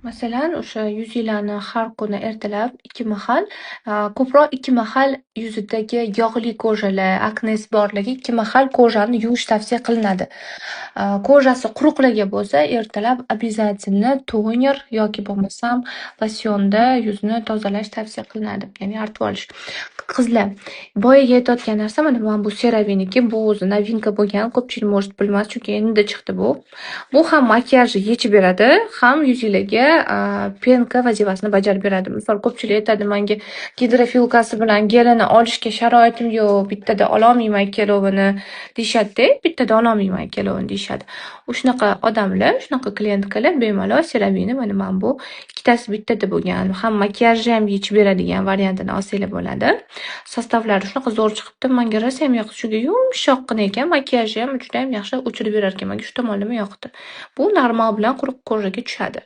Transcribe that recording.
Masalan, o'sha yuz yilani har kuni ertalab 2 mahal, ko'proq 2 mahal yuzidagi yog'li ko'jalar, aknesi borlarga 2 mahal ko'jani yuvish tavsiya qilinadi. Ko'jasi quruqlarga bo'lsa, ertalab обязательно toner yoki bo'lmasam losyonda yuzni tozalash tavsiya qilinadi, ya'ni artib olish. Qizlar, boyaga aytayotgan narsa mana bu CeraVe'niki, bu o'zi novinka bo'lgan, ko'pchilik может bilmas, chunki endi chiqdi bu. Bu ham makiyajni yechib beradi, ham yuzinglarga penka vazifasini bajarib beradi. Misol ko'pchilik aytadi, menga gidrofilkasi bilan gelini olishga sharoitim yo'q, bittada ololmayman ikkalovini deyishadi-da, bittada ololmayman ikkalovini deyishadi. Shunaqa odamlar, shunaqa klientkalar bemalol CeraVe'ni mana bu ikkitasi bittada bo'lgan, ham makiyajni ham yechib beradigan variantini olsanglar bo'ladi. Sostavlari shunaqa zo'r chiqibdi, menga rosa ham yoqdi, chunki yumshoqqina ekan, makiyaji ham juda ham yaxshi o'chirib berar ekan. Menga shu tomonlama yoqdi. Bu normal bilan quruq ko'jaga tushadi.